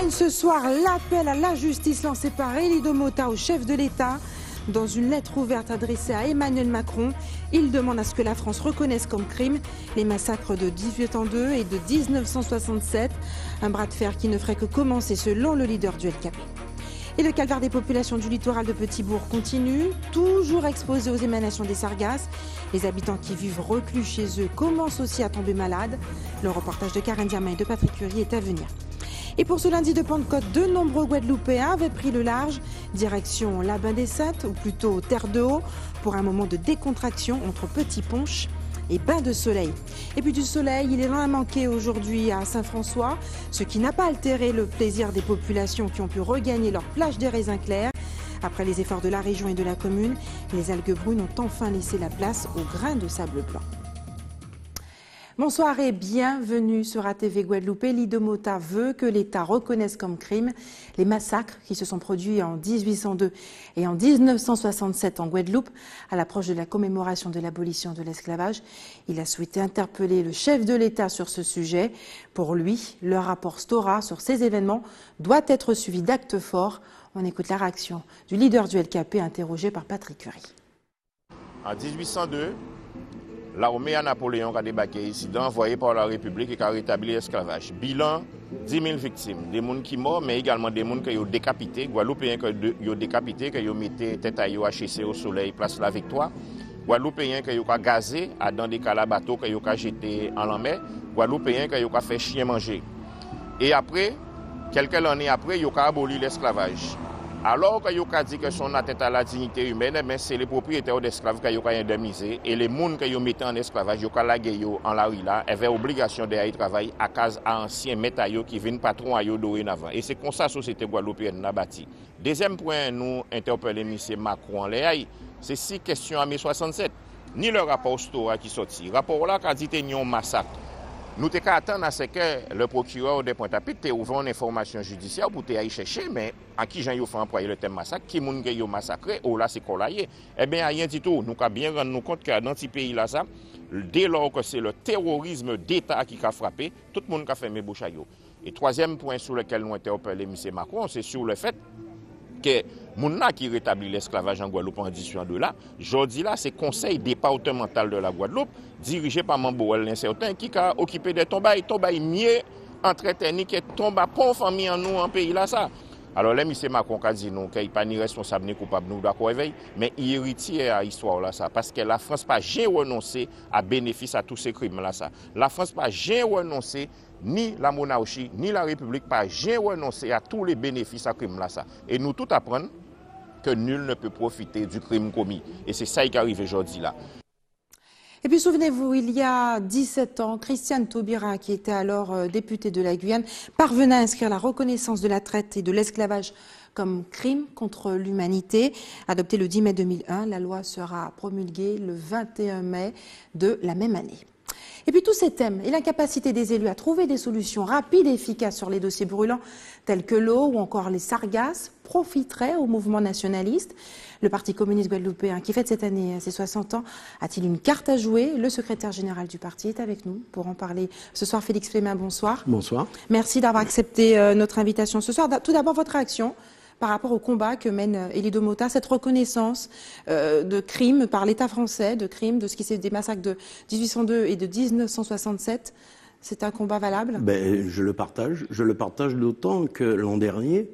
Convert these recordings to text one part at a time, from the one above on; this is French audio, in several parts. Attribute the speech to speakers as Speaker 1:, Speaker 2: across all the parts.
Speaker 1: une ce soir, l'appel à la justice lancé par Elie Domota au chef de l'État. Dans une lettre ouverte adressée à Emmanuel Macron, il demande à ce que la France reconnaisse comme crime les massacres de 1802 et de 1967. Un bras de fer qui ne ferait que commencer selon le leader du LKP. Et le calvaire des populations du littoral de Petit-Bourg continue, toujours exposés aux émanations des sargasses. Les habitants qui vivent reclus chez eux commencent aussi à tomber malades. Le reportage de Karen Diamant et de Patrick Curie est à venir. Et pour ce lundi de Pentecôte, de nombreux Guadeloupéens avaient pris le large, direction la bain des Saintes, ou plutôt Terre de Haut, pour un moment de décontraction entre Petit Ponche et bain de soleil. Et puis du soleil, il est loin à manquer aujourd'hui à Saint-François, ce qui n'a pas altéré le plaisir des populations qui ont pu regagner leur plage des raisins clairs. Après les efforts de la région et de la commune, les algues brunes ont enfin laissé la place aux grains de sable blanc. Bonsoir et bienvenue sur ATV Guadeloupe. Elie Domota veut que l'État reconnaisse comme crime les massacres qui se sont produits en 1802 et en 1967 en Guadeloupe. À l'approche de la commémoration de l'abolition de l'esclavage, il a souhaité interpeller le chef de l'État sur ce sujet. Pour lui, le rapport Stora sur ces événements doit être suivi d'actes forts. On écoute la réaction du leader du LKP interrogé par Patrick Curie.
Speaker 2: En 1802, l'armée à Napoléon a débarqué ici, envoyé par la République et a rétabli l'esclavage. Bilan, 10 000 victimes. Des gens qui sont morts, mais également des gens qui ont décapité. Guadeloupéens qui ont décapité, qui ont mis tête à HC au soleil, place la Victoire. Guadeloupéens qui ont gazé dans des calabateaux, qui ont jeté en la mer. Guadeloupéens qui ont fait chien manger. Et après, quelques années après, ils ont aboli l'esclavage. Alors que vous dit que son atteinte à la dignité humaine, c'est les propriétaires d'esclaves qui ont indemnisé et les gens qui ont mis en esclavage, ils ont lagué en la rue là, avaient obligation d'aller travailler à cause d'anciens métaillots qui viennent patron à eux dorénavant. Et c'est comme ça que la société guadeloupéenne a bâti. Deuxième point, nous interpellons M. Macron, c'est si question à 1967, ni le rapport Stora qui sorti. Le rapport là qui a dit qu'il y a un massacre. Nous avons attendre à ce que le procureur de Pointe-à-Pitre ait ouvert une information judiciaire pour aller chercher, mais à qui j'ai fait employer le thème massacre, qui ont massacré, ou là c'est colaillé. Eh bien, rien du tout. Nous avons bien rendu compte que dans ce pays-là, dès lors que c'est le terrorisme d'État qui a frappé, tout le monde a fait mes bouches à eux. Et troisième point sur lequel nous interpellons M. Macron, c'est sur le fait que Mouna qui rétablit l'esclavage en Guadeloupe en 1802 là, aujourd'hui là, c'est le conseil départemental de la Guadeloupe, dirigé par Mamboel l'incertain, qui a occupé des tombailles mieux entretenu que tomba pour famille en nous en pays là ça. Alors là, M. Macron a dit non, qu'il n'est pas ni responsable ni coupable, nous d'accord avec, mais il héritier à l'histoire là ça, parce que la France n'a jamais renoncé à bénéfice à tous ces crimes là ça. La France n'a jamais renoncé ni la monarchie, ni la République, pas jamais renoncé à tous les bénéfices à crime là ça. Et nous tout apprenons que nul ne peut profiter du crime commis. Et c'est ça qui arrive aujourd'hui là.
Speaker 1: Et puis souvenez-vous, il y a 17 ans, Christiane Taubira, qui était alors députée de la Guyane, parvenait à inscrire la reconnaissance de la traite et de l'esclavage comme crime contre l'humanité. Adoptée le 10 mai 2001, la loi sera promulguée le 21 mai de la même année. Et puis tous ces thèmes et l'incapacité des élus à trouver des solutions rapides et efficaces sur les dossiers brûlants tels que l'eau ou encore les sargasses profiteraient au mouvement nationaliste. Le Parti communiste guadeloupéen, qui fête cette année ses 60 ans, a-t-il une carte à jouer? Le secrétaire général du parti est avec nous pour en parler ce soir. Félix Flemin, bonsoir.
Speaker 3: Bonsoir.
Speaker 1: Merci d'avoir accepté notre invitation ce soir. Tout d'abord, votre réaction par rapport au combat que mène Elie Domota, cette reconnaissance de crimes par l'État français, de crimes, de ce qui s'est des massacres de 1802 et de 1967. C'est un combat valable?
Speaker 3: Je le partage. Je le partage d'autant que l'an dernier,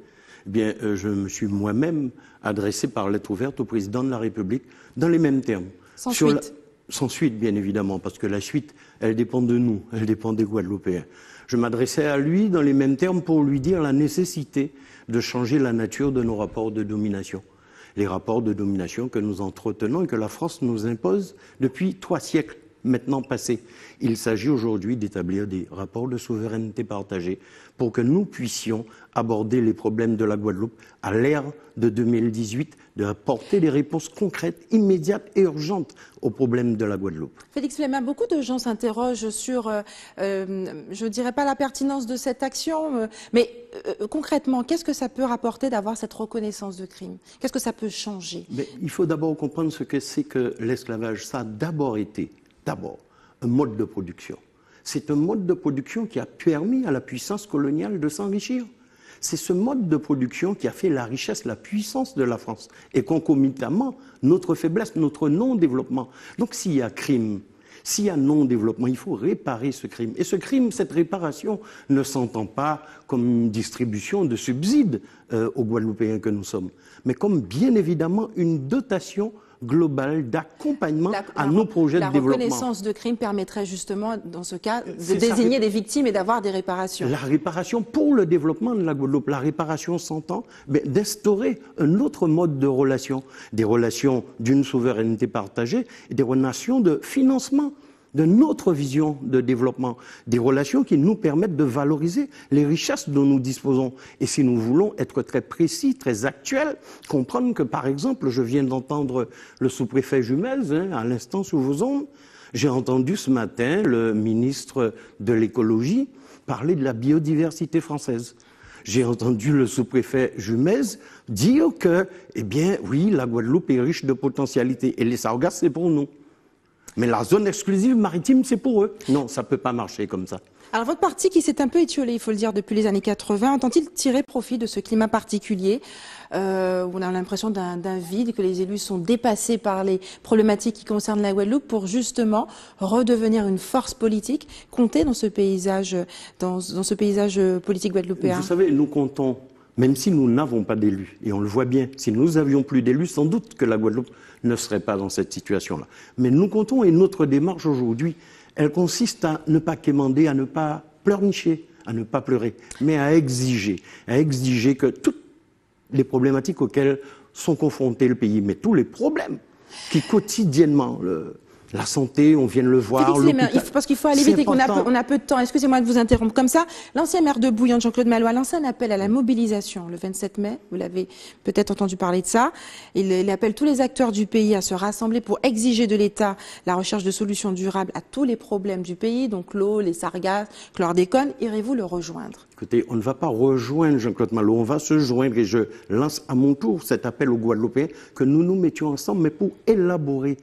Speaker 3: je me suis moi-même adressé par lettre ouverte au président de la République dans les mêmes termes.
Speaker 1: Sans suite?
Speaker 3: Sans suite, bien évidemment, parce que la suite, elle dépend de nous, elle dépend des Guadeloupéens. Je m'adressais à lui dans les mêmes termes pour lui dire la nécessité de changer la nature de nos rapports de domination. Les rapports de domination que nous entretenons et que la France nous impose depuis 3 siècles maintenant passés. Il s'agit aujourd'hui d'établir des rapports de souveraineté partagée pour que nous puissions aborder les problèmes de la Guadeloupe à l'ère de 2018, d'apporter des réponses concrètes, immédiates et urgentes aux problèmes de la Guadeloupe.
Speaker 1: Félix Flemin, beaucoup de gens s'interrogent sur, je ne dirais pas la pertinence de cette action, mais concrètement, qu'est-ce que ça peut rapporter d'avoir cette reconnaissance de crime? Qu'est-ce que ça peut changer?
Speaker 3: Il faut d'abord comprendre ce que c'est que l'esclavage. Ça a d'abord été un mode de production. C'est un mode de production qui a permis à la puissance coloniale de s'enrichir. C'est ce mode de production qui a fait la richesse, la puissance de la France. Et concomitamment, notre faiblesse, notre non-développement. Donc s'il y a crime, s'il y a non-développement, il faut réparer ce crime. Et ce crime, cette réparation, ne s'entend pas comme une distribution de subsides aux Guadeloupéens que nous sommes, mais comme bien évidemment une dotation globale d'accompagnement à nos projets de développement.
Speaker 1: La reconnaissance de crime permettrait justement, dans ce cas, de désigner des victimes et d'avoir des réparations. La
Speaker 3: réparation pour le développement de la Guadeloupe. La réparation s'entend d'instaurer un autre mode de relation, des relations d'une souveraineté partagée et des relations de financement de notre vision de développement, des relations qui nous permettent de valoriser les richesses dont nous disposons. Et si nous voulons être très précis, très actuels, comprendre que, par exemple, je viens d'entendre le sous-préfet Jumels, à l'instant sous vos ondes, j'ai entendu ce matin le ministre de l'écologie parler de la biodiversité française. J'ai entendu le sous-préfet Jumels dire que, eh bien, oui, la Guadeloupe est riche de potentialités et les sargasses, c'est pour nous. Mais la zone exclusive maritime, c'est pour eux. Non, ça ne peut pas marcher comme ça.
Speaker 1: Alors votre parti, qui s'est un peu étiolé, il faut le dire, depuis les années 80, entend-il tirer profit de ce climat particulier où on a l'impression d'un vide, que les élus sont dépassés par les problématiques qui concernent la Guadeloupe pour justement redevenir une force politique, compter dans ce paysage, dans ce paysage politique guadeloupéen?
Speaker 3: Vous savez, nous comptons, même si nous n'avons pas d'élus, et on le voit bien, si nous avions plus d'élus, sans doute que la Guadeloupe ne serait pas dans cette situation-là. Mais nous comptons, et notre démarche aujourd'hui, elle consiste à ne pas quémander, à ne pas pleurnicher, à ne pas pleurer, mais à exiger que toutes les problématiques auxquelles sont confrontés le pays, mais tous les problèmes qui quotidiennement, la santé, on vient de le voir.
Speaker 1: Parce qu'il faut aller vite et qu'on a peu de temps. Excusez-moi de vous interrompre comme ça. L'ancien maire de Bouillante, Jean-Claude Malouat, lance un appel à la mobilisation le 27 mai. Vous l'avez peut-être entendu parler de ça. Il appelle tous les acteurs du pays à se rassembler pour exiger de l'État la recherche de solutions durables à tous les problèmes du pays, donc l'eau, les sargasses, chlordécone. Irez-vous le rejoindre?
Speaker 3: Écoutez, on ne va pas rejoindre Jean-Claude Malouat, on va se joindre et je lance à mon tour cet appel aux Guadeloupéens que nous nous mettions ensemble, mais pour élaborer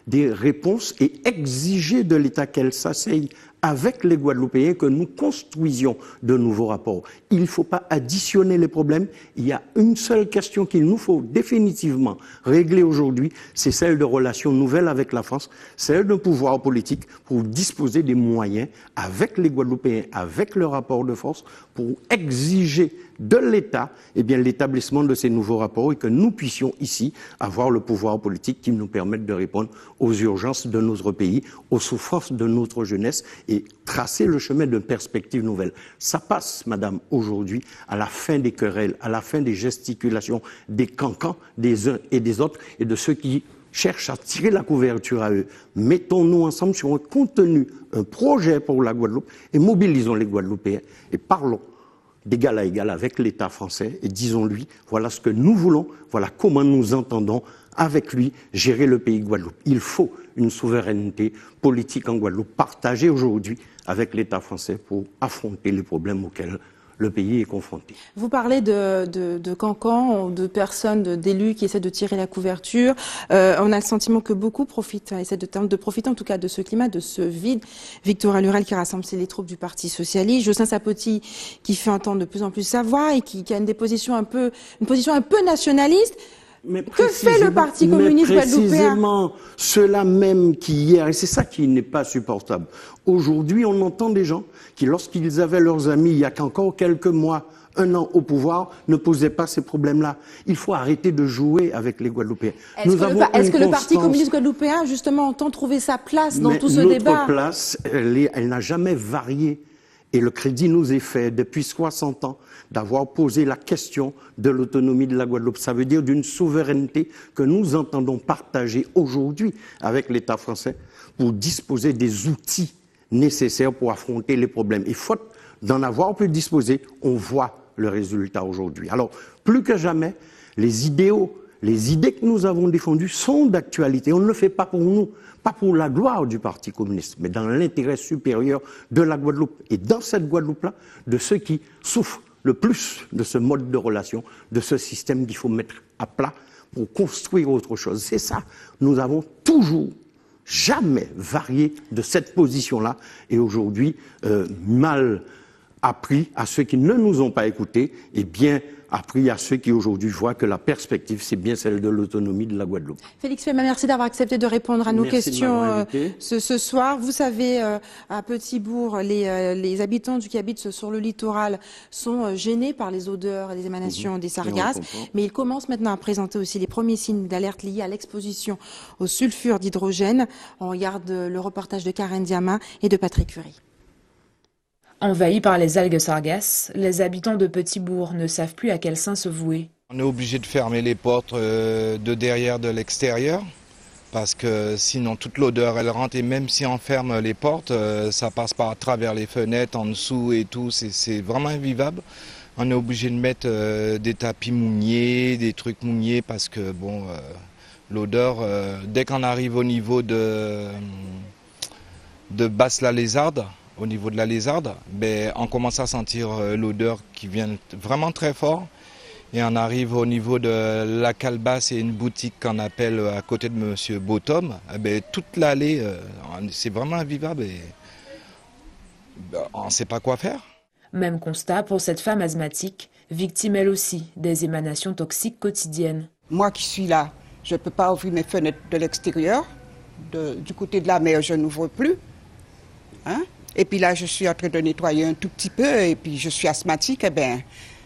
Speaker 3: des réponses et exiger de l'État qu'elle s'asseye avec les Guadeloupéens, que nous construisions de nouveaux rapports. Il ne faut pas additionner les problèmes. Il y a une seule question qu'il nous faut définitivement régler aujourd'hui, c'est celle de relations nouvelles avec la France, celle d'un pouvoir politique pour disposer des moyens avec les Guadeloupéens, avec le rapport de force, pour exiger de l'État l'établissement de ces nouveaux rapports et que nous puissions ici avoir le pouvoir politique qui nous permette de répondre aux urgences de notre pays, aux souffrances de notre jeunesse et tracer le chemin de perspectives nouvelles. Ça passe, madame, aujourd'hui, à la fin des querelles, à la fin des gesticulations, des cancans des uns et des autres et de ceux qui cherchent à tirer la couverture à eux. Mettons-nous ensemble sur un contenu, un projet pour la Guadeloupe et mobilisons les Guadeloupéens et parlons d'égal à égal avec l'État français et disons-lui, voilà ce que nous voulons, voilà comment nous entendons avec lui gérer le pays Guadeloupe. Il faut une souveraineté politique en Guadeloupe partagée aujourd'hui avec l'État français pour affronter les problèmes auxquels le pays est confronté.
Speaker 1: Vous parlez de cancans, de personnes, d'élus qui essaient de tirer la couverture. On a le sentiment que beaucoup profitent, essaient de profiter en tout cas de ce climat, de ce vide. Victoria Lurel qui rassemble les troupes du Parti Socialiste, Jocelyn Sapoti qui fait entendre de plus en plus sa voix et qui a une position un peu nationaliste. Que fait le Parti communiste guadeloupéen?
Speaker 3: Précisément, ceux-là même qui hier, et c'est ça qui n'est pas supportable. Aujourd'hui, on entend des gens qui, lorsqu'ils avaient leurs amis, il y a qu'encore quelques mois, un an au pouvoir, ne posaient pas ces problèmes-là. Il faut arrêter de jouer avec les Guadeloupéens.
Speaker 1: Est-ce que le Parti communiste guadeloupéen, justement, entend trouver sa place dans tout ce débat?
Speaker 3: Notre place, elle n'a jamais varié. Et le crédit nous est fait depuis 60 ans d'avoir posé la question de l'autonomie de la Guadeloupe. Ça veut dire d'une souveraineté que nous entendons partager aujourd'hui avec l'État français pour disposer des outils nécessaires pour affronter les problèmes. Et faute d'en avoir pu disposer, on voit le résultat aujourd'hui. Alors, plus que jamais, les idées que nous avons défendues sont d'actualité. On ne le fait pas pour nous, pas pour la gloire du Parti communiste, mais dans l'intérêt supérieur de la Guadeloupe. Et dans cette Guadeloupe-là, de ceux qui souffrent le plus de ce mode de relation, de ce système qu'il faut mettre à plat pour construire autre chose. C'est ça. Nous avons toujours, jamais varié de cette position-là. Et aujourd'hui, mal appris à ceux qui ne nous ont pas écoutés et bien appris à ceux qui aujourd'hui voient que la perspective, c'est bien celle de l'autonomie de la Guadeloupe.
Speaker 1: Félix Fema, merci d'avoir accepté de répondre à nos questions ce soir. Vous savez, à Petit-Bourg, les habitants qui habitent sur le littoral sont gênés par les odeurs et les émanations des sargasses, mais ils commencent maintenant à présenter aussi les premiers signes d'alerte liés à l'exposition au sulfure d'hydrogène. On regarde le reportage de Karen Diama et de Patrick Curie.
Speaker 4: Envahis par les algues sargasses, les habitants de Petit-Bourg ne savent plus à quel saint se vouer.
Speaker 5: On est obligé de fermer les portes de derrière, de l'extérieur, parce que sinon toute l'odeur elle rentre, et même si on ferme les portes, ça passe par travers les fenêtres, en dessous et tout, c'est vraiment invivable. On est obligé de mettre des tapis mouniers, des trucs mouniers, parce que bon, l'odeur, dès qu'on arrive au niveau de Basse-la-Lézarde, au niveau de la Lézarde, ben, on commence à sentir l'odeur qui vient vraiment très fort. Et on arrive au niveau de la Calebasse et une boutique qu'on appelle à côté de Monsieur Bottom. Ben, toute l'allée, c'est vraiment invivable et ben, on ne sait pas quoi faire.
Speaker 4: Même constat pour cette femme asthmatique, victime elle aussi des émanations toxiques quotidiennes.
Speaker 6: Moi qui suis là, je ne peux pas ouvrir mes fenêtres de l'extérieur. Du côté de la mer, je n'ouvre plus. Hein? Et puis là, je suis en train de nettoyer un tout petit peu et puis je suis asthmatique. Eh bien,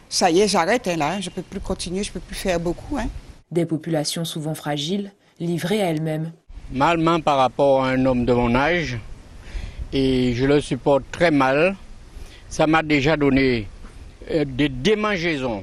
Speaker 6: ça y est, j'arrête. Hein, là. Je ne peux plus continuer, je ne peux plus faire beaucoup. Hein.
Speaker 4: Des populations souvent fragiles, livrées à elles-mêmes.
Speaker 7: Malement par rapport à un homme de mon âge et je le supporte très mal. Ça m'a déjà donné des démangeaisons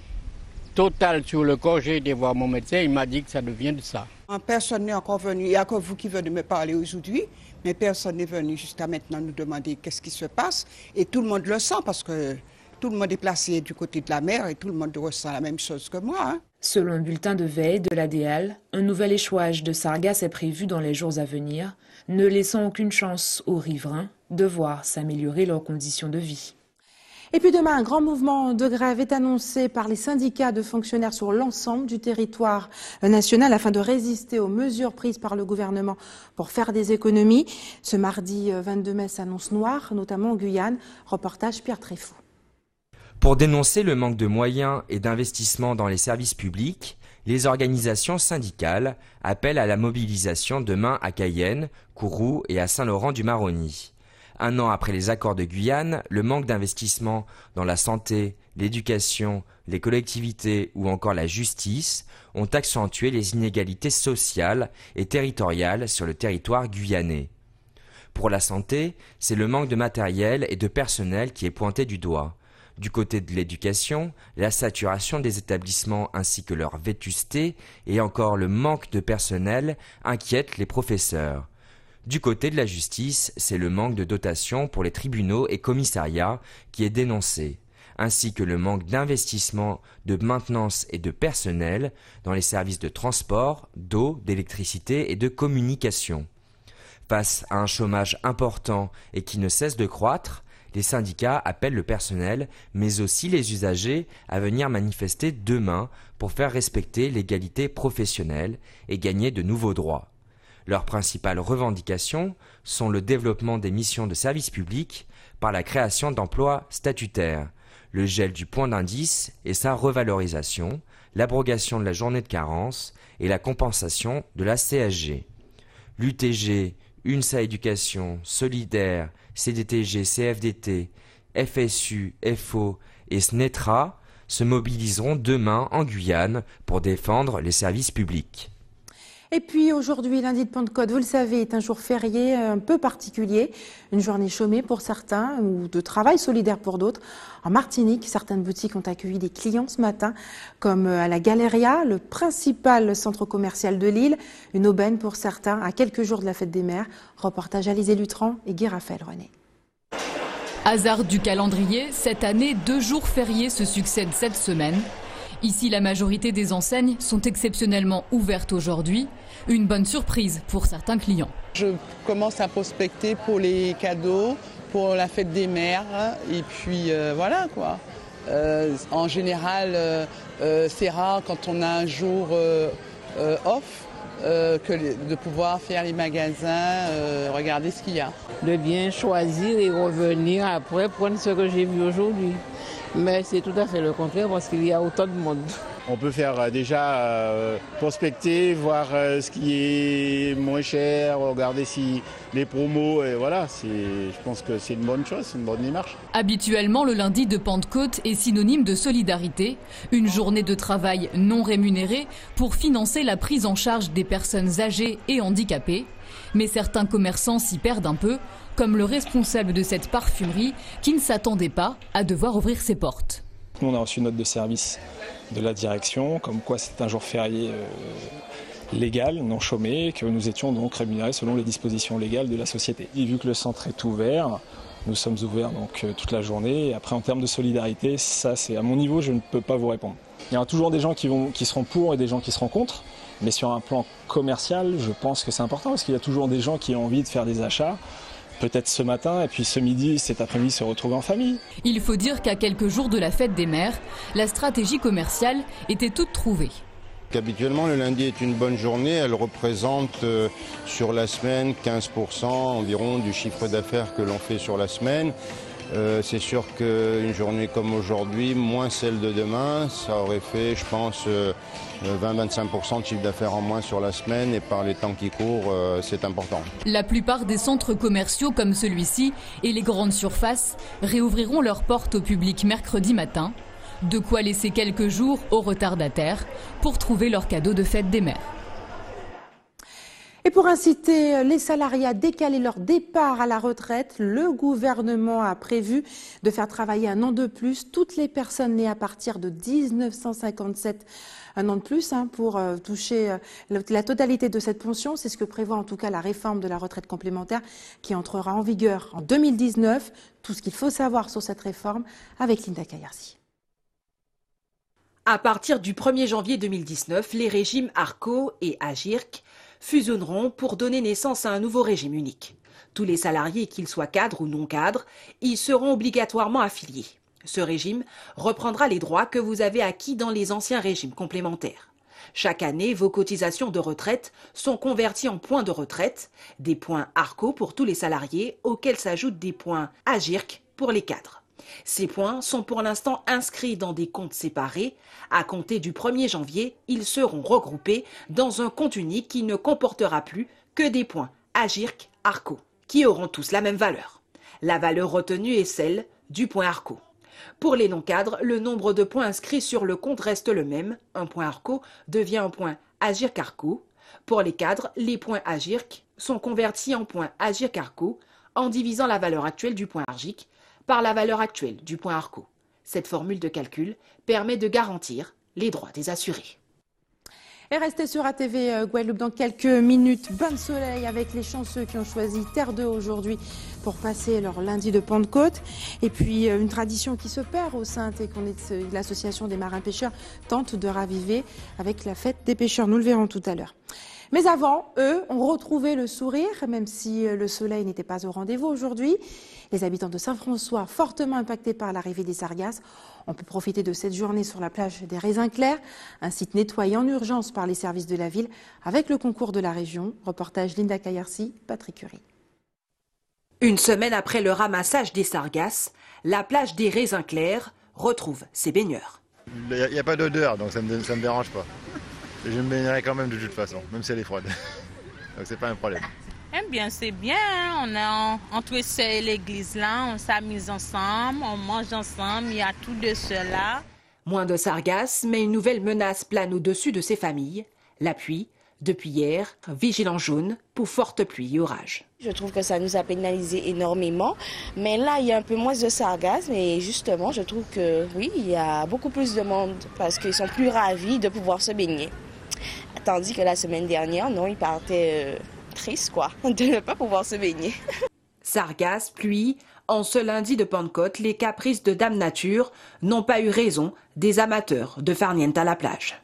Speaker 7: totales sur le corps. J'ai été voir mon médecin, il m'a dit que ça devient de ça.
Speaker 6: Personne n'est encore venu. Il n'y a que vous qui venez me parler aujourd'hui. Mais personne n'est venu jusqu'à maintenant nous demander qu'est-ce qui se passe. Et tout le monde le sent parce que tout le monde est placé du côté de la mer et tout le monde ressent la même chose que moi. Hein.
Speaker 4: Selon le bulletin de veille de l'ADL, un nouvel échouage de sargasses est prévu dans les jours à venir, ne laissant aucune chance aux riverains de voir s'améliorer leurs conditions de vie.
Speaker 1: Et puis demain, un grand mouvement de grève est annoncé par les syndicats de fonctionnaires sur l'ensemble du territoire national afin de résister aux mesures prises par le gouvernement pour faire des économies. Ce mardi 22 mai s'annonce noir, notamment en Guyane. Reportage Pierre Tréfou.
Speaker 8: Pour dénoncer le manque de moyens et d'investissement dans les services publics, les organisations syndicales appellent à la mobilisation demain à Cayenne, Kourou et à Saint-Laurent-du-Maroni. Un an après les accords de Guyane, le manque d'investissement dans la santé, l'éducation, les collectivités ou encore la justice ont accentué les inégalités sociales et territoriales sur le territoire guyanais. Pour la santé, c'est le manque de matériel et de personnel qui est pointé du doigt. Du côté de l'éducation, la saturation des établissements ainsi que leur vétusté et encore le manque de personnel inquiètent les professeurs. Du côté de la justice, c'est le manque de dotation pour les tribunaux et commissariats qui est dénoncé, ainsi que le manque d'investissement, de maintenance et de personnel dans les services de transport, d'eau, d'électricité et de communication. Face à un chômage important et qui ne cesse de croître, les syndicats appellent le personnel, mais aussi les usagers, à venir manifester demain pour faire respecter l'égalité professionnelle et gagner de nouveaux droits. Leurs principales revendications sont le développement des missions de service public par la création d'emplois statutaires, le gel du point d'indice et sa revalorisation, l'abrogation de la journée de carence et la compensation de la CSG. L'UTG, UNSA Éducation, Solidaire, CDTG, CFDT, FSU, FO et SNETRA se mobiliseront demain en Guyane pour défendre les services publics.
Speaker 1: Et puis aujourd'hui, lundi de Pentecôte, vous le savez, est un jour férié un peu particulier, une journée chômée pour certains ou de travail solidaire pour d'autres. En Martinique, certaines boutiques ont accueilli des clients ce matin, comme à la Galeria, le principal centre commercial de l'île, une aubaine pour certains à quelques jours de la fête des mères. Reportage Alizé Lutran et Guy Raphaël René.
Speaker 9: Hasard du calendrier, cette année, 2 jours fériés se succèdent cette semaine. Ici, la majorité des enseignes sont exceptionnellement ouvertes aujourd'hui. Une bonne surprise pour certains clients.
Speaker 10: Je commence à prospecter pour les cadeaux, pour la fête des mères. Et puis voilà quoi. En général, c'est rare quand on a un jour off. que de pouvoir faire les magasins, regarder ce qu'il y a.
Speaker 11: De bien choisir et revenir après prendre ce que j'ai vu aujourd'hui. Mais c'est tout à fait le contraire parce qu'il y a autant de monde.
Speaker 12: On peut faire déjà prospecter, voir ce qui est moins cher, regarder si les promos, et voilà, je pense que c'est une bonne chose, c'est une bonne démarche.
Speaker 9: Habituellement, le lundi de Pentecôte est synonyme de solidarité, une journée de travail non rémunérée pour financer la prise en charge des personnes âgées et handicapées. Mais certains commerçants s'y perdent un peu, comme le responsable de cette parfumerie qui ne s'attendait pas à devoir ouvrir ses portes.
Speaker 13: Nous, on a reçu une note de service de la direction, comme quoi c'est un jour férié légal, non chômé, que nous étions donc rémunérés selon les dispositions légales de la société. Et vu que le centre est ouvert, nous sommes ouverts donc toute la journée. Et après, en termes de solidarité, ça, c'est à mon niveau, je ne peux pas vous répondre. Il y aura toujours des gens qui seront pour et des gens qui seront contre. Mais sur un plan commercial, je pense que c'est important parce qu'il y a toujours des gens qui ont envie de faire des achats. Peut-être ce matin et puis ce midi, cet après-midi, se retrouver en famille.
Speaker 9: Il faut dire qu'à quelques jours de la fête des mères, la stratégie commerciale était toute trouvée.
Speaker 14: Habituellement, le lundi est une bonne journée. Elle représente sur la semaine 15% environ du chiffre d'affaires que l'on fait sur la semaine. C'est sûr qu'une journée comme aujourd'hui, moins celle de demain, ça aurait fait, je pense, 20-25% de chiffre d'affaires en moins sur la semaine et par les temps qui courent, c'est important.
Speaker 9: La plupart des centres commerciaux comme celui-ci et les grandes surfaces réouvriront leurs portes au public mercredi matin. De quoi laisser quelques jours aux retardataires pour trouver leur cadeau de fête des mères.
Speaker 1: Et pour inciter les salariés à décaler leur départ à la retraite, le gouvernement a prévu de faire travailler un an de plus toutes les personnes nées à partir de 1957. Un an de plus pour toucher la totalité de cette pension. C'est ce que prévoit en tout cas la réforme de la retraite complémentaire qui entrera en vigueur en 2019. Tout ce qu'il faut savoir sur cette réforme avec Linda Kayarsi.
Speaker 15: À partir du 1er janvier 2019, les régimes ARCO et AGIRC fusionneront pour donner naissance à un nouveau régime unique. Tous les salariés, qu'ils soient cadres ou non cadres, y seront obligatoirement affiliés. Ce régime reprendra les droits que vous avez acquis dans les anciens régimes complémentaires. Chaque année, vos cotisations de retraite sont converties en points de retraite, des points ARCO pour tous les salariés, auxquels s'ajoutent des points AGIRC pour les cadres. Ces points sont pour l'instant inscrits dans des comptes séparés. À compter du 1er janvier, ils seront regroupés dans un compte unique qui ne comportera plus que des points AGIRC ARCO, qui auront tous la même valeur. La valeur retenue est celle du point ARCO. Pour les non-cadres, le nombre de points inscrits sur le compte reste le même. Un point ARCO devient un point AGIRC ARCO. Pour les cadres, les points AGIRC sont convertis en points AGIRC ARCO en divisant la valeur actuelle du point AGIRC par la valeur actuelle du point ARCO. Cette formule de calcul permet de garantir les droits des assurés.
Speaker 1: Et restez sur ATV Guadeloupe dans quelques minutes. Bon soleil avec les chanceux qui ont choisi Terre 2 aujourd'hui pour passer leur lundi de Pentecôte. Et puis une tradition qui se perd au Saintes et l'association des marins pêcheurs tente de raviver avec la fête des pêcheurs. Nous le verrons tout à l'heure. Mais avant, eux ont retrouvé le sourire, même si le soleil n'était pas au rendez-vous aujourd'hui. Les habitants de Saint-François, fortement impactés par l'arrivée des sargasses, on peut profiter de cette journée sur la plage des Raisins Clairs, un site nettoyé en urgence par les services de la ville, avec le concours de la région. Reportage Linda Kayarsi, Patrick Curie.
Speaker 15: Une semaine après le ramassage des sargasses, la plage des Raisins Clairs retrouve ses baigneurs.
Speaker 16: Il n'y a pas d'odeur, donc ça me dérange pas. Je me baignerai quand même de toute façon, même si elle est froide. Donc c'est pas un problème.
Speaker 17: Eh bien, c'est bien, on a entre l'église là, on s'amuse ensemble, on mange ensemble, il y a tout de cela.
Speaker 15: Moins de sargasses, mais une nouvelle menace plane au-dessus de ces familles. La pluie, depuis hier, vigilance jaune pour fortes pluies et orages.
Speaker 18: Je trouve que ça nous a pénalisé énormément, mais là il y a un peu moins de sargasses, mais justement je trouve que oui, il y a beaucoup plus de monde parce qu'ils sont plus ravis de pouvoir se baigner. Tandis que la semaine dernière, non, ils partaient tristes quoi, de ne pas pouvoir se baigner.
Speaker 15: Sargasses, pluie, en ce lundi de Pentecôte, les caprices de Dame Nature n'ont pas eu raison des amateurs de farniente à la plage.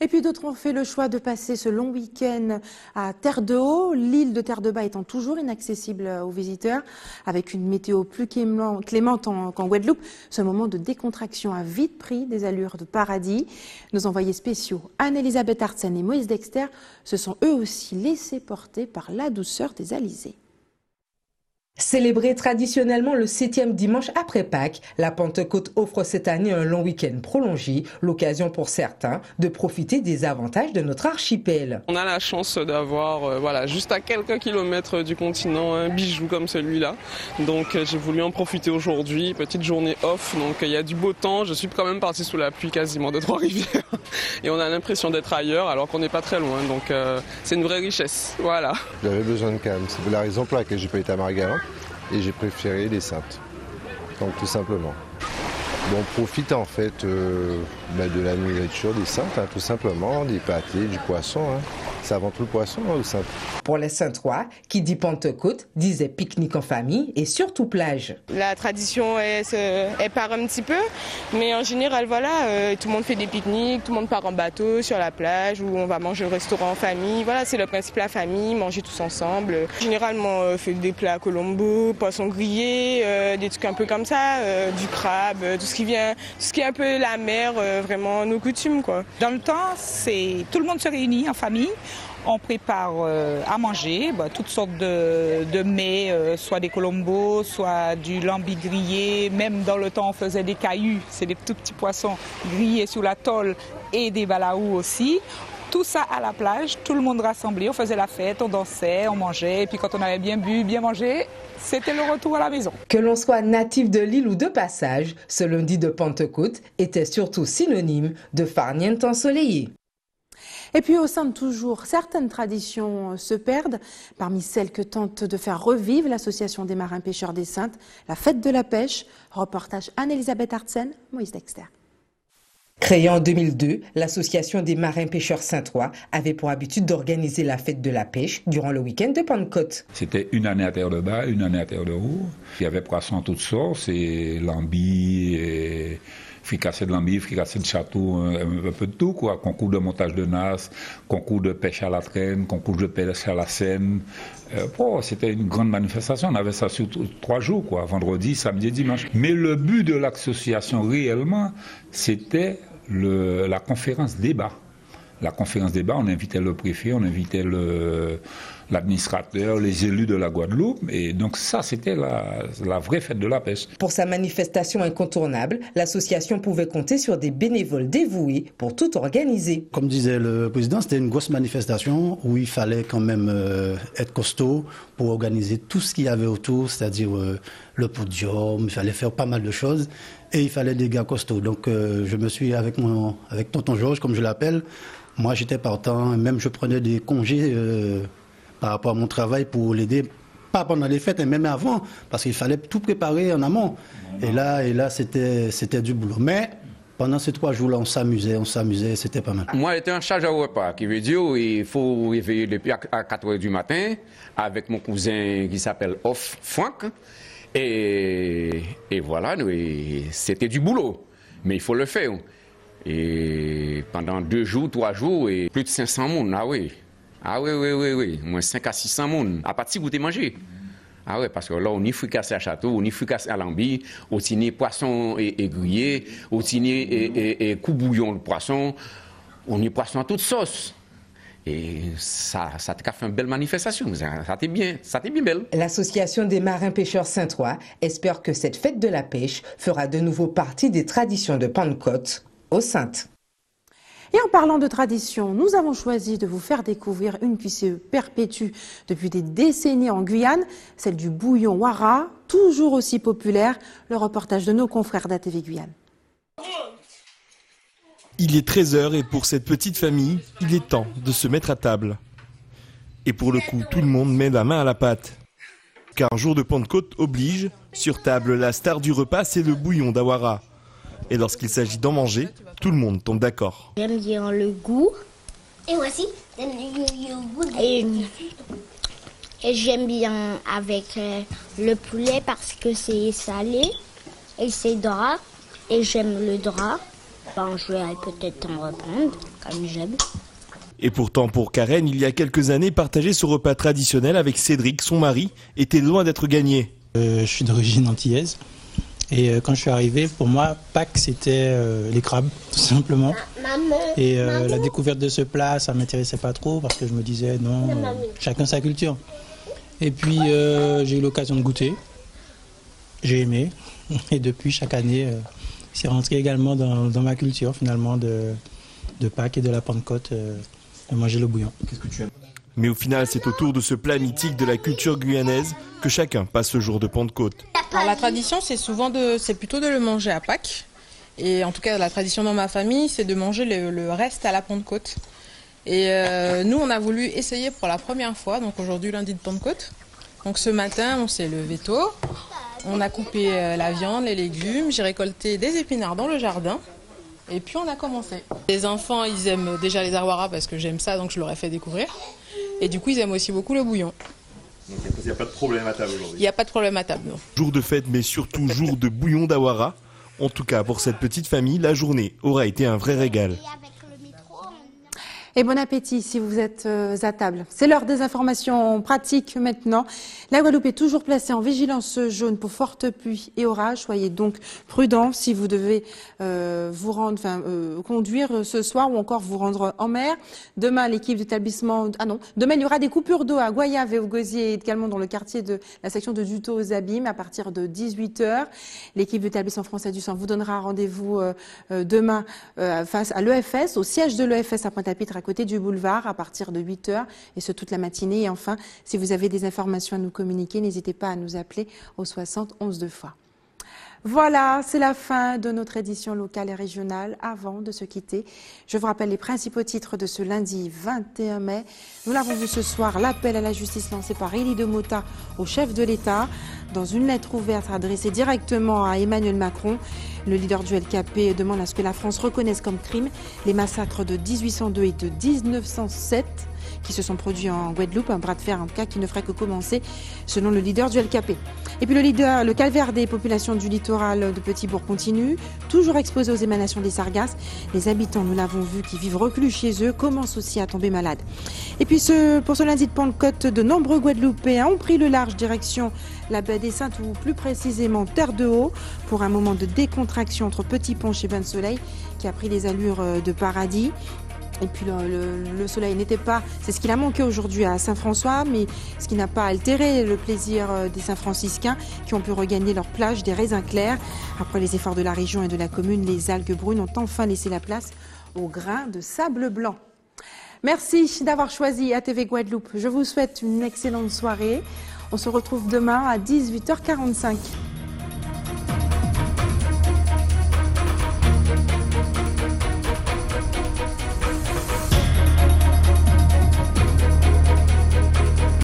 Speaker 1: Et puis d'autres ont fait le choix de passer ce long week-end à Terre-de-Haut, l'île de Terre-de-Bas étant toujours inaccessible aux visiteurs, avec une météo plus clémente qu'en Guadeloupe. Ce moment de décontraction a vite pris des allures de paradis. Nos envoyés spéciaux, Anne-Elisabeth Artsen et Moïse Dexter, se sont eux aussi laissés porter par la douceur des alizés.
Speaker 19: Célébrée traditionnellement le 7e dimanche après Pâques, la Pentecôte offre cette année un long week-end prolongé, l'occasion pour certains de profiter des avantages de notre archipel.
Speaker 20: On a la chance d'avoir juste à quelques kilomètres du continent un bijou comme celui-là. Donc j'ai voulu en profiter aujourd'hui, petite journée off, donc il y a du beau temps. Je suis quand même partie sous la pluie quasiment de Trois-Rivières et on a l'impression d'être ailleurs alors qu'on n'est pas très loin, donc c'est une vraie richesse. Voilà.
Speaker 21: J'avais besoin de calme, c'est la raison pour laquelle j'ai pas été à Margarin. Et j'ai préféré les Saintes, donc tout simplement. Bon, on profite en fait de la nourriture des Saintes, tout simplement, des pâtés, du poisson. C'est avant tout le poisson aux Saintes.
Speaker 19: Pour les Saintois, qui dit Pentecôte, disait pique-nique en famille et surtout plage.
Speaker 22: La tradition, elle part un petit peu, mais en général, voilà, tout le monde fait des pique-niques, tout le monde part en bateau sur la plage où on va manger au restaurant en famille. Voilà, c'est le principe de la famille, manger tous ensemble. Généralement, on fait des plats à Colombo, poisson grillé, des trucs un peu comme ça, du crabe, tout ce qui est un peu la mer, vraiment nos coutumes, quoi.
Speaker 23: Dans le temps, tout le monde se réunit en famille. On prépare à manger, toutes sortes de mets, soit des colombos, soit du lambi grillé. Même dans le temps, on faisait des cailloux, c'est des tout petits poissons grillés sur la tôle et des balaous aussi. Tout ça à la plage, tout le monde rassemblé, on faisait la fête, on dansait, on mangeait. Et puis quand on avait bien bu, bien mangé, c'était le retour à la maison.
Speaker 19: Que l'on soit natif de l'île ou de passage, ce lundi de Pentecôte était surtout synonyme de farniente ensoleillée.
Speaker 1: Et puis au sein de toujours, certaines traditions se perdent. Parmi celles que tente de faire revivre l'association des marins pêcheurs des Saintes, la fête de la pêche. Reportage Anne-Elisabeth Artsen, Moïse Dexter.
Speaker 19: Créée en 2002, l'association des marins pêcheurs saintois avait pour habitude d'organiser la fête de la pêche durant le week-end de Pentecôte.
Speaker 24: C'était une année à Terre-de-Bas, une année à Terre-de-Haut. Il y avait poissons toutes sortes, et lambi, et fricassé de lambi, fricassé de château, un peu de tout, quoi. Concours de montage de nasse, concours de pêche à la traîne, concours de pêche à la seine. C'était une grande manifestation. On avait ça sur 3 jours, quoi. Vendredi, samedi et dimanche. Mais le but de l'association réellement, c'était la conférence débat. La conférence débat, on invitait le préfet, on invitait l'administrateur, les élus de la Guadeloupe. Et donc ça, c'était la vraie fête de la pêche.
Speaker 19: Pour sa manifestation incontournable, l'association pouvait compter sur des bénévoles dévoués pour tout organiser.
Speaker 25: Comme disait le président, c'était une grosse manifestation où il fallait quand même être costaud pour organiser tout ce qu'il y avait autour, c'est-à-dire le podium, il fallait faire pas mal de choses et il fallait des gars costauds. Donc je me suis avec tonton Georges, comme je l'appelle. Moi, j'étais partant, même je prenais des congés par rapport à mon travail pour l'aider, pas pendant les fêtes, mais même avant, parce qu'il fallait tout préparer en amont. Et là, c'était du boulot. Mais pendant ces 3 jours-là, on s'amusait, c'était pas mal.
Speaker 26: Moi, j'étais en charge au repas, qui veut dire qu'il faut réveiller depuis à 4 h du matin avec mon cousin qui s'appelle Franck. Et voilà, c'était du boulot, mais il faut le faire. Et pendant 2 jours, 3 jours, et plus de 500 moun, oui, moins 5 à 600 moun, à partir où tu manges. Ah ouais, parce que là, on y fricasse à château, on y fricasse à lambi, on y poisson et grillé, on y coup bouillon de poisson, on y poisson à toute sauce. Et ça t'a fait une belle manifestation, ça t'est bien belle.
Speaker 19: L'association des marins pêcheurs saintois espère que cette fête de la pêche fera de nouveau partie des traditions de Pentecôte aux Saintes.
Speaker 1: Et en parlant de tradition, nous avons choisi de vous faire découvrir une qui se perpétue depuis des décennies en Guyane, celle du bouillon Wara, toujours aussi populaire. Le reportage de nos confrères d'ATV Guyane.
Speaker 27: Il est 13 h et pour cette petite famille, il est temps de se mettre à table. Et pour le coup, tout le monde met la main à la pâte. Car jour de Pentecôte oblige, sur table, la star du repas, c'est le bouillon d'Awara. Et lorsqu'il s'agit d'en manger, tout le monde tombe d'accord.
Speaker 28: J'aime bien le goût. Et voici. Et j'aime bien avec le poulet parce que c'est salé et c'est gras. Et j'aime le drap. Ben, je vais peut-être en reprendre. comme j'aime.
Speaker 27: Et pourtant, pour Karen, il y a quelques années, partager ce repas traditionnel avec Cédric, son mari, était loin d'être gagné.
Speaker 2: Je suis d'origine antillaise. Et quand je suis arrivé, pour moi, Pâques, c'était les crabes, tout simplement. Et la découverte de ce plat, ça ne m'intéressait pas trop parce que je me disais, non, chacun sa culture. Et puis, j'ai eu l'occasion de goûter. J'ai aimé. Et depuis, chaque année, c'est rentré également dans ma culture, finalement, de Pâques et de la Pentecôte, de manger le bouillon.
Speaker 27: Qu'est-ce que tu aimes ? Mais au final, c'est autour de ce plat mythique de la culture guyanaise que chacun passe ce jour de Pentecôte.
Speaker 3: Alors, la tradition, c'est plutôt de le manger à Pâques. Et en tout cas, la tradition dans ma famille, c'est de manger le reste à la Pentecôte. Et nous, on a voulu essayer pour la première fois, donc aujourd'hui, lundi de Pentecôte. Donc ce matin, on s'est levé tôt. On a coupé la viande, les légumes. J'ai récolté des épinards dans le jardin. Et puis on a commencé. Les enfants, ils aiment déjà les awaras parce que j'aime ça, donc je leur ai fait découvrir. Et du coup, ils aiment aussi beaucoup le bouillon.
Speaker 27: Donc il n'y a pas de problème à table aujourd'hui.
Speaker 3: Il n'y a pas de problème à table, non.
Speaker 27: Jour de fête, mais surtout jour de bouillon d'awara. En tout cas, pour cette petite famille, la journée aura été un vrai régal.
Speaker 1: Et bon appétit si vous êtes à table. C'est l'heure des informations pratiques maintenant. La Guadeloupe est toujours placée en vigilance jaune pour fortes pluies et orages. Soyez donc prudents si vous devez vous rendre, conduire ce soir ou encore vous rendre en mer. Demain, l'équipe d'établissement, demain il y aura des coupures d'eau à Goyave et au Gosier, également dans le quartier de la section de Duto aux Abîmes à partir de 18h. L'équipe d'établissement français du sang vous donnera rendez-vous demain face à l'EFS, au siège de l'EFS à Pointe-à-Pitre, à côté du boulevard, à partir de 8h, et ce toute la matinée. Et enfin, si vous avez des informations à nous communiquer, n'hésitez pas à nous appeler au 60 11 2 fois. Voilà, c'est la fin de notre édition locale et régionale. Avant de se quitter, je vous rappelle les principaux titres de ce lundi 21 mai. Nous l'avons vu ce soir, l'appel à la justice lancé par Élie de Mota au chef de l'État. Dans une lettre ouverte adressée directement à Emmanuel Macron, le leader du LKP demande à ce que la France reconnaisse comme crime les massacres de 1802 et de 1907 qui se sont produits en Guadeloupe, un bras de fer en cas qui ne ferait que commencer, selon le leader du LKP. Et puis le calvaire des populations du littoral de Petit-Bourg continue, toujours exposés aux émanations des sargasses. Les habitants, nous l'avons vu, qui vivent reclus chez eux, commencent aussi à tomber malades. Et puis pour ce lundi de Pentecôte, de nombreux Guadeloupéens ont pris le large direction la baie des Saintes, ou plus précisément Terre de Haut, pour un moment de décontraction entre Petit-Ponche et Bain de Soleil, qui a pris les allures de paradis. Et puis le soleil n'était pas, c'est ce qu'il a manqué aujourd'hui à Saint-François, mais ce qui n'a pas altéré le plaisir des Saint-Franciscains qui ont pu regagner leur plage des raisins clairs. Après les efforts de la région et de la commune, les algues brunes ont enfin laissé la place aux grains de sable blanc. Merci d'avoir choisi ATV Guadeloupe. Je vous souhaite une excellente soirée. On se retrouve demain à 18h45.